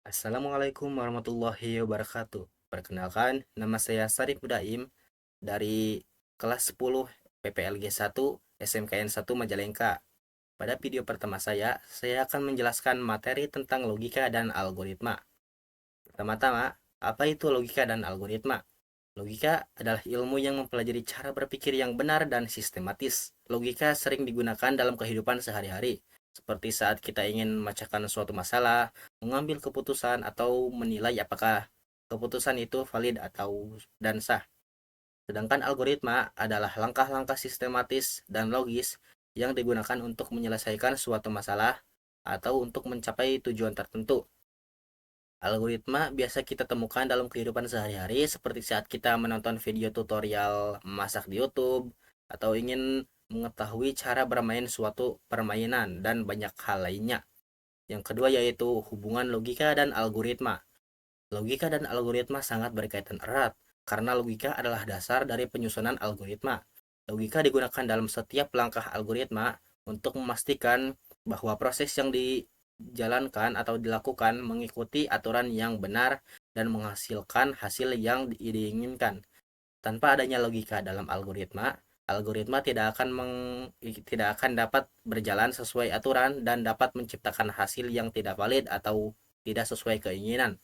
Assalamualaikum warahmatullahi wabarakatuh. Perkenalkan, nama saya Sarip Mudaim dari kelas 10 PPLG 1 SMKN 1 Majalengka. Pada video pertama saya akan menjelaskan materi tentang logika dan algoritma. Pertama-tama, apa itu logika dan algoritma? Logika adalah ilmu yang mempelajari cara berpikir yang benar dan sistematis. Logika sering digunakan dalam kehidupan sehari-hari, seperti saat kita ingin memecahkan suatu masalah, mengambil keputusan, atau menilai apakah keputusan itu valid atau dan sah. Sedangkan algoritma adalah langkah-langkah sistematis dan logis yang digunakan untuk menyelesaikan suatu masalah atau untuk mencapai tujuan tertentu. Algoritma biasa kita temukan dalam kehidupan sehari-hari seperti saat kita menonton video tutorial masak di YouTube atau ingin mengetahui cara bermain suatu permainan dan banyak hal lainnya. Yang kedua yaitu hubungan logika dan algoritma. Logika dan algoritma sangat berkaitan erat karena logika adalah dasar dari penyusunan algoritma. Logika digunakan dalam setiap langkah algoritma untuk memastikan bahwa proses yang dijalankan atau dilakukan mengikuti aturan yang benar dan menghasilkan hasil yang diinginkan. Tanpa adanya logika dalam algoritma, algoritma tidak akan dapat berjalan sesuai aturan dan dapat menciptakan hasil yang tidak valid atau tidak sesuai keinginan.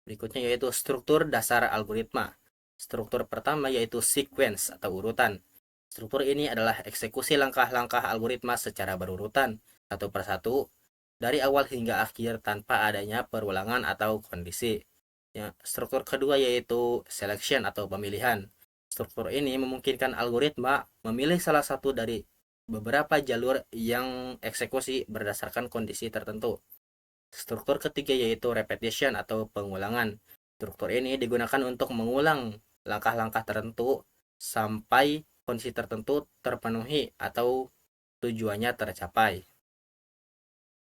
Berikutnya yaitu struktur dasar algoritma. Struktur pertama yaitu sequence atau urutan. Struktur ini adalah eksekusi langkah-langkah algoritma secara berurutan, satu persatu, dari awal hingga akhir tanpa adanya perulangan atau kondisi. Ya, struktur kedua yaitu selection atau pemilihan. Struktur ini memungkinkan algoritma memilih salah satu dari beberapa jalur yang eksekusi berdasarkan kondisi tertentu. Struktur ketiga yaitu repetition atau pengulangan. Struktur ini digunakan untuk mengulang langkah-langkah tertentu sampai kondisi tertentu terpenuhi atau tujuannya tercapai.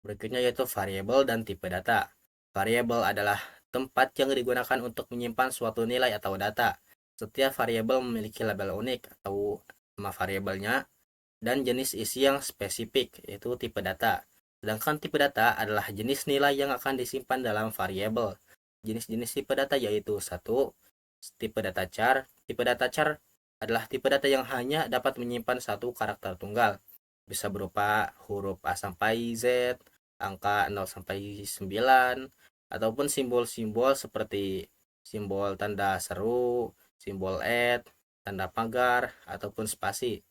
Berikutnya yaitu variabel dan tipe data. Variabel adalah tempat yang digunakan untuk menyimpan suatu nilai atau data. Setiap variabel memiliki label unik atau nama variabelnya dan jenis isi yang spesifik, yaitu tipe data. Sedangkan tipe data adalah jenis nilai yang akan disimpan dalam variabel. Jenis-jenis tipe data yaitu satu, tipe data char. Tipe data char adalah tipe data yang hanya dapat menyimpan satu karakter tunggal. Bisa berupa huruf A sampai Z, angka 0 sampai 9, ataupun simbol-simbol seperti simbol tanda seru, simbol tanda pagar, ataupun spasi.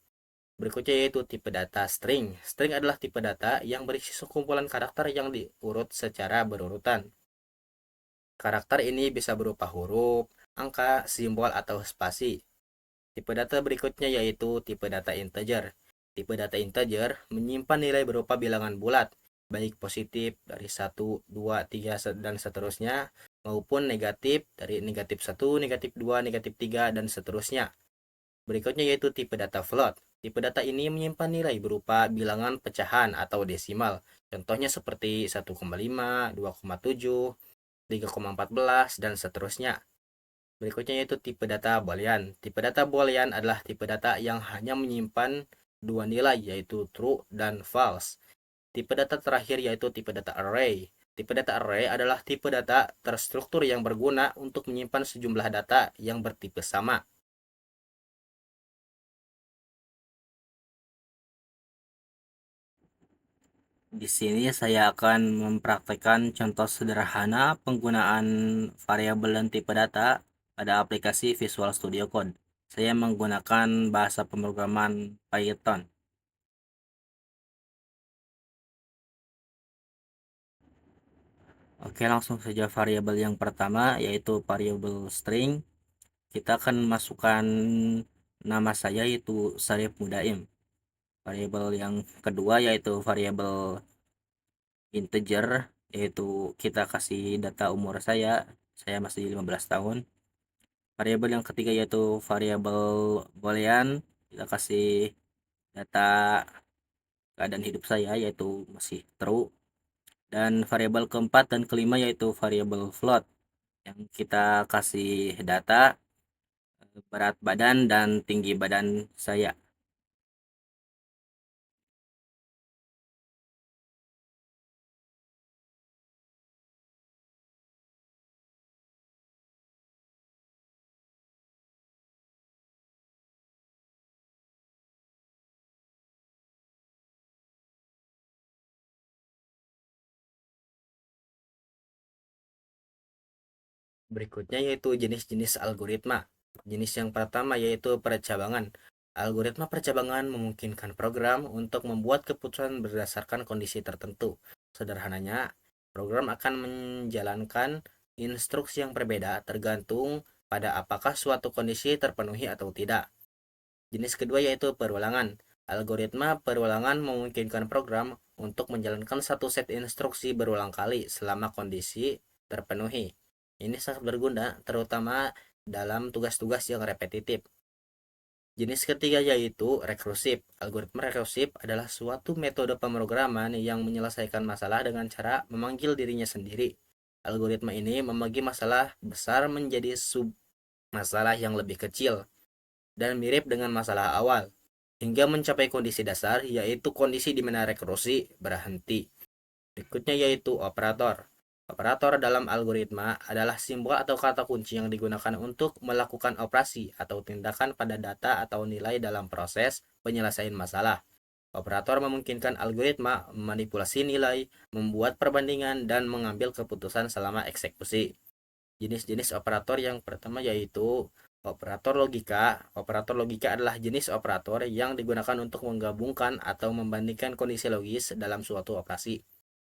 Berikutnya yaitu tipe data string. String adalah tipe data yang berisi sekumpulan karakter yang diurut secara berurutan. Karakter ini bisa berupa huruf, angka, simbol, atau spasi. Tipe data berikutnya yaitu tipe data integer. Tipe data integer menyimpan nilai berupa bilangan bulat, baik positif dari 1, 2, 3, dan seterusnya, maupun negatif dari negatif 1, negatif 2, negatif 3, dan seterusnya. Berikutnya yaitu tipe data float. Tipe data ini menyimpan nilai berupa bilangan pecahan atau desimal. Contohnya seperti 1,5, 2,7, 3,14, dan seterusnya. Berikutnya yaitu tipe data boolean. Tipe data boolean adalah tipe data yang hanya menyimpan dua nilai yaitu true dan false. Tipe data terakhir yaitu tipe data array. Tipe data array adalah tipe data terstruktur yang berguna untuk menyimpan sejumlah data yang bertipe sama. Di sini saya akan mempraktekkan contoh sederhana penggunaan variabel dan tipe data pada aplikasi Visual Studio Code. Saya menggunakan bahasa pemrograman Python. Oke, langsung saja variabel yang pertama yaitu variabel string. Kita akan masukkan nama saya yaitu Sarip Mudaim. Variabel yang kedua yaitu variabel integer, yaitu kita kasih data umur saya masih 15 tahun. Variabel yang ketiga yaitu variabel boolean, kita kasih data keadaan hidup saya yaitu masih true. Dan variabel keempat dan kelima yaitu variabel float, yang kita kasih data berat badan dan tinggi badan saya. Berikutnya yaitu jenis-jenis algoritma. Jenis yang pertama yaitu percabangan. Algoritma percabangan memungkinkan program untuk membuat keputusan berdasarkan kondisi tertentu. Sederhananya, program akan menjalankan instruksi yang berbeda tergantung pada apakah suatu kondisi terpenuhi atau tidak. Jenis kedua yaitu perulangan. Algoritma perulangan memungkinkan program untuk menjalankan satu set instruksi berulang kali selama kondisi terpenuhi. Ini sangat berguna terutama dalam tugas-tugas yang repetitif. Jenis ketiga yaitu rekursif. Algoritma rekursif adalah suatu metode pemrograman yang menyelesaikan masalah dengan cara memanggil dirinya sendiri. Algoritma ini membagi masalah besar menjadi sub masalah yang lebih kecil dan mirip dengan masalah awal, hingga mencapai kondisi dasar, yaitu kondisi di mana rekursi berhenti. Berikutnya yaitu operator. Operator dalam algoritma adalah simbol atau kata kunci yang digunakan untuk melakukan operasi atau tindakan pada data atau nilai dalam proses penyelesaian masalah. Operator memungkinkan algoritma memanipulasi nilai, membuat perbandingan, dan mengambil keputusan selama eksekusi. Jenis-jenis operator yang pertama yaitu operator logika. Operator logika adalah jenis operator yang digunakan untuk menggabungkan atau membandingkan kondisi logis dalam suatu operasi.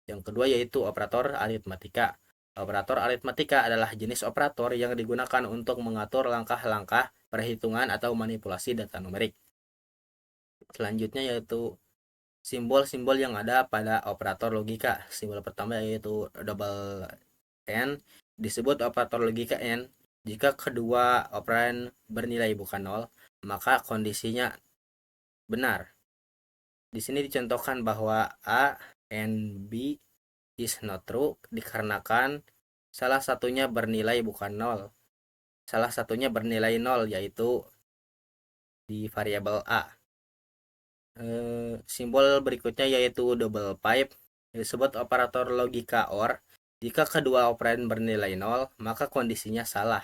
Yang kedua yaitu operator aritmatika. Operator aritmatika adalah jenis operator yang digunakan untuk mengatur langkah-langkah perhitungan atau manipulasi data numerik. Selanjutnya yaitu simbol-simbol yang ada pada operator logika. Simbol pertama yaitu double N. Disebut operator logika N jika kedua operan bernilai bukan nol, maka kondisinya benar. Di sini dicontohkan bahwa A and B is not true dikarenakan salah satunya bernilai bukan nol. Salah satunya bernilai nol yaitu di variabel A. Simbol berikutnya yaitu double pipe. Disebut operator logika OR. Jika kedua operan bernilai nol, maka kondisinya salah.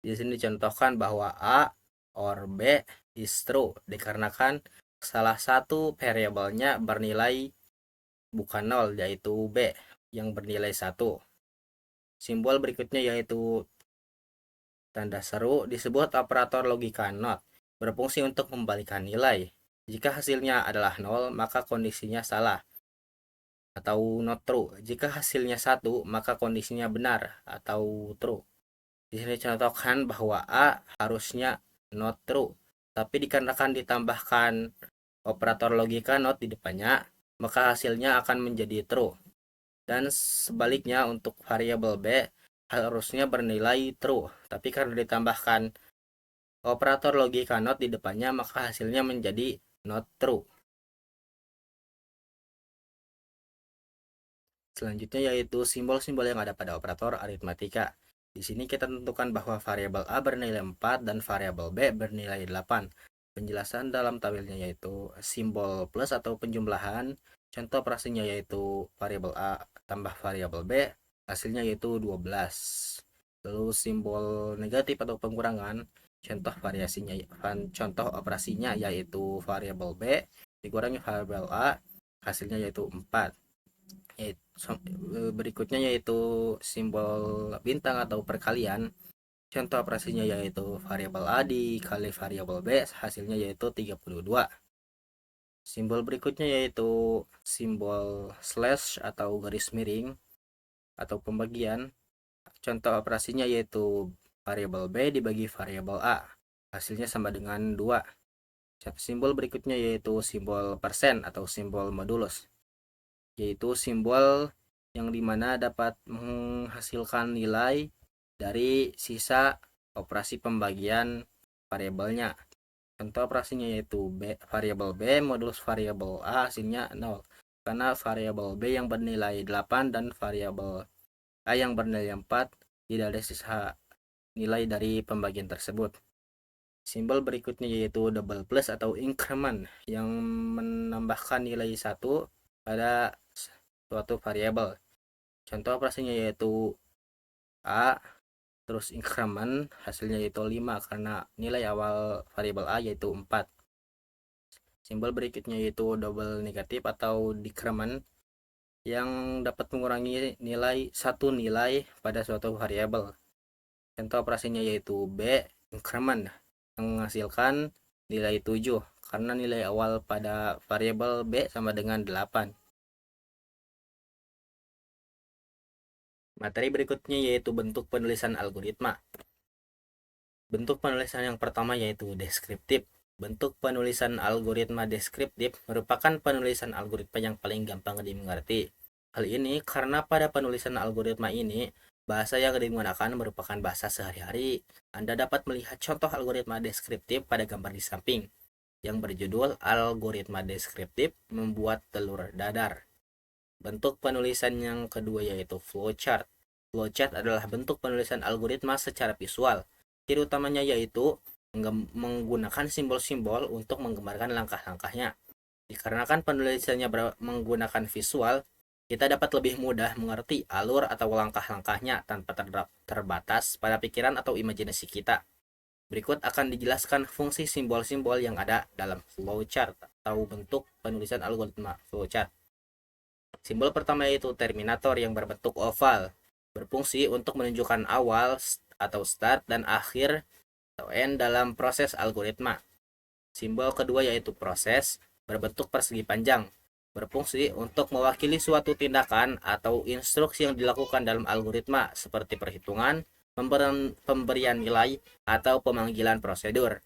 Di sini dicontohkan bahwa A or B is true dikarenakan salah satu variabelnya bernilai bukan nol yaitu B yang bernilai 1. Simbol berikutnya yaitu tanda seru disebut operator logika NOT, berfungsi untuk membalikan nilai. Jika hasilnya adalah 0, maka kondisinya salah atau not true. Jika hasilnya 1, maka kondisinya benar atau true. Di sini contohkan bahwa A harusnya not true, tapi dikarenakan ditambahkan operator logika not di depannya, maka hasilnya akan menjadi true. Dan sebaliknya untuk variabel B harusnya bernilai true, tapi karena ditambahkan operator logika not di depannya, maka hasilnya menjadi not true. Selanjutnya yaitu simbol-simbol yang ada pada operator aritmatika. Di sini kita tentukan bahwa variabel A bernilai 4 dan variabel B bernilai 8. Penjelasan dalam tabelnya yaitu simbol plus atau penjumlahan. Contoh operasinya yaitu variabel A tambah variabel B, hasilnya yaitu 12. Lalu simbol negatif atau pengurangan. Contoh operasinya yaitu variabel B dikurangi variabel A, hasilnya yaitu 4. Berikutnya yaitu simbol bintang atau perkalian. Contoh operasinya yaitu variabel A dikali variabel B, hasilnya yaitu 32. Simbol berikutnya yaitu simbol slash atau garis miring atau pembagian. Contoh operasinya yaitu variabel B dibagi variabel A, hasilnya sama dengan 2. Simbol berikutnya yaitu simbol persen atau simbol modulus, yaitu simbol yang dimana dapat menghasilkan nilai dari sisa operasi pembagian variabelnya. Contoh operasinya yaitu variabel B modulus variabel A, hasilnya 0. Karena variabel B yang bernilai 8 dan variabel A yang bernilai 4 tidak ada sisa nilai dari pembagian tersebut. Simbol berikutnya yaitu double plus atau increment yang menambahkan nilai 1 pada suatu variabel. Contoh operasinya yaitu A, terus increment hasilnya yaitu 5 karena nilai awal variabel A yaitu 4. Simbol berikutnya yaitu double negatif atau decrement yang dapat mengurangi satu nilai pada suatu variabel. Contoh operasinya yaitu B, increment, yang menghasilkan nilai 7 karena nilai awal pada variabel B sama dengan 8. Materi berikutnya yaitu bentuk penulisan algoritma. Bentuk penulisan yang pertama yaitu deskriptif. Bentuk penulisan algoritma deskriptif merupakan penulisan algoritma yang paling gampang dimengerti. Hal ini karena pada penulisan algoritma ini, bahasa yang digunakan merupakan bahasa sehari-hari. Anda dapat melihat contoh algoritma deskriptif pada gambar di samping, yang berjudul algoritma deskriptif membuat telur dadar. Bentuk penulisan yang kedua yaitu flowchart. Flowchart adalah bentuk penulisan algoritma secara visual. Ciri utamanya yaitu menggunakan simbol-simbol untuk menggambarkan langkah-langkahnya. Dikarenakan penulisannya menggunakan visual, kita dapat lebih mudah mengerti alur atau langkah-langkahnya tanpa terbatas pada pikiran atau imajinasi kita. Berikut akan dijelaskan fungsi simbol-simbol yang ada dalam flowchart atau bentuk penulisan algoritma flowchart. Simbol pertama yaitu terminator yang berbentuk oval, berfungsi untuk menunjukkan awal atau start dan akhir atau end dalam proses algoritma. Simbol kedua yaitu proses, berbentuk persegi panjang, berfungsi untuk mewakili suatu tindakan atau instruksi yang dilakukan dalam algoritma seperti perhitungan, pemberian nilai, atau pemanggilan prosedur.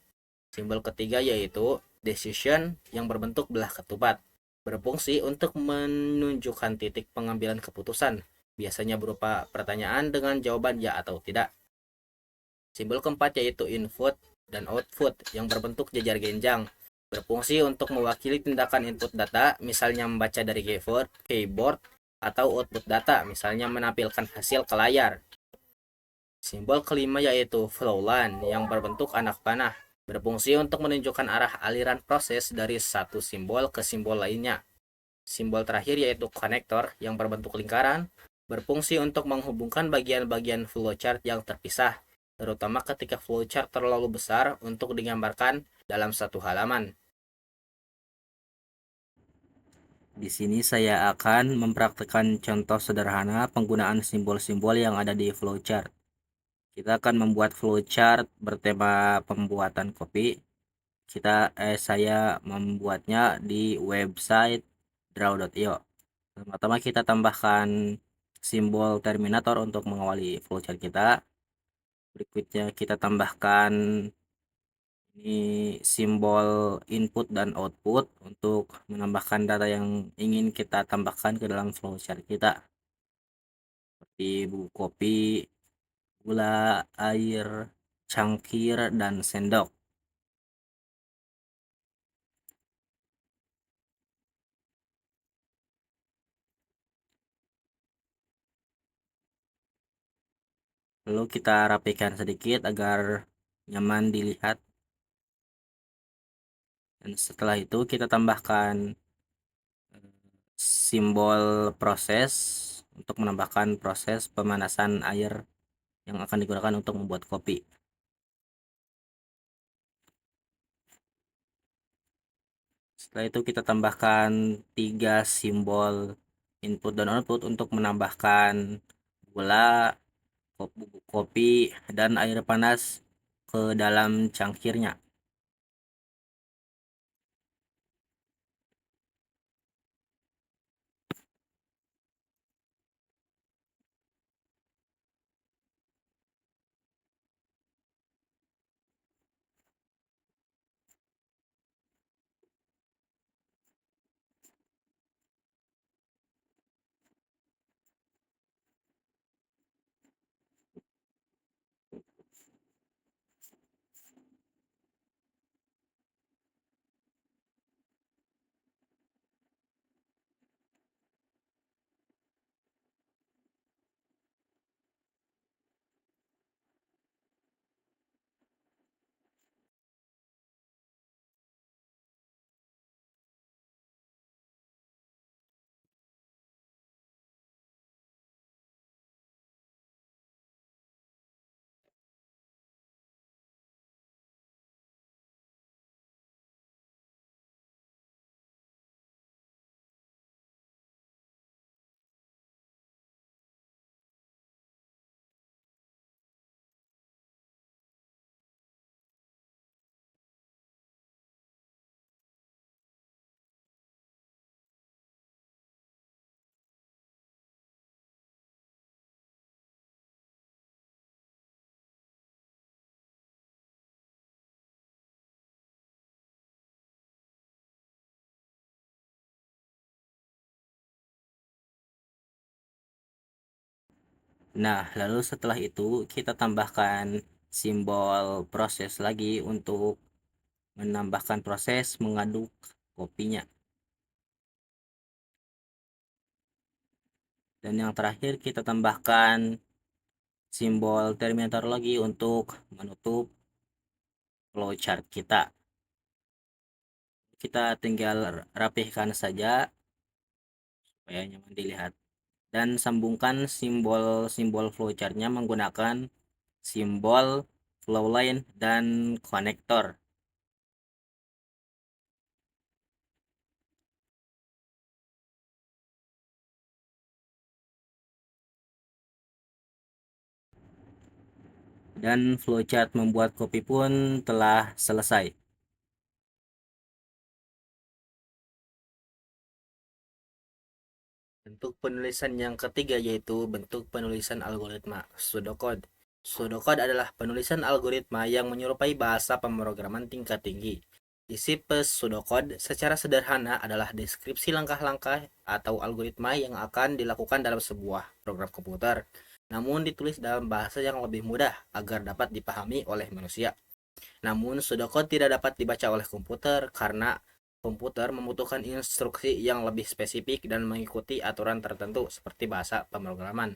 Simbol ketiga yaitu decision yang berbentuk belah ketupat, berfungsi untuk menunjukkan titik pengambilan keputusan, biasanya berupa pertanyaan dengan jawaban ya atau tidak. Simbol keempat yaitu input dan output yang berbentuk jajar genjang, berfungsi untuk mewakili tindakan input data, misalnya membaca dari keyboard, atau output data, misalnya menampilkan hasil ke layar. Simbol kelima yaitu flowline yang berbentuk anak panah, berfungsi untuk menunjukkan arah aliran proses dari satu simbol ke simbol lainnya. Simbol terakhir yaitu konektor yang berbentuk lingkaran, berfungsi untuk menghubungkan bagian-bagian flowchart yang terpisah, terutama ketika flowchart terlalu besar untuk digambarkan dalam satu halaman. Di sini saya akan mempraktikkan contoh sederhana penggunaan simbol-simbol yang ada di flowchart. Kita akan membuat flowchart bertema pembuatan kopi. Saya membuatnya di website draw.io. Pertama-tama kita tambahkan simbol terminator untuk mengawali flowchart kita. Berikutnya kita tambahkan ini simbol input dan output untuk menambahkan data yang ingin kita tambahkan ke dalam flowchart kita. Seperti bubuk kopi, gula, air, cangkir, dan sendok. Lalu kita rapikan sedikit agar nyaman dilihat. Dan setelah itu kita tambahkan simbol proses untuk menambahkan proses pemanasan air yang akan digunakan untuk membuat kopi. Setelah itu kita tambahkan 3 simbol input dan output untuk menambahkan gula, bubuk kopi, dan air panas ke dalam cangkirnya. Nah, lalu setelah itu kita tambahkan simbol proses lagi untuk menambahkan proses mengaduk kopinya. Dan yang terakhir kita tambahkan simbol terminator lagi untuk menutup flowchart kita. Kita tinggal rapihkan saja supaya nyaman dilihat. Dan sambungkan simbol-simbol flowchartnya menggunakan simbol flow line dan konektor. Dan flowchart membuat kopi pun telah selesai. Bentuk penulisan yang ketiga yaitu bentuk penulisan algoritma pseudocode. Pseudocode adalah penulisan algoritma yang menyerupai bahasa pemrograman tingkat tinggi. Isi pseudocode secara sederhana adalah deskripsi langkah-langkah atau algoritma yang akan dilakukan dalam sebuah program komputer, namun ditulis dalam bahasa yang lebih mudah agar dapat dipahami oleh manusia. Namun, pseudocode tidak dapat dibaca oleh komputer karena komputer membutuhkan instruksi yang lebih spesifik dan mengikuti aturan tertentu seperti bahasa pemrograman.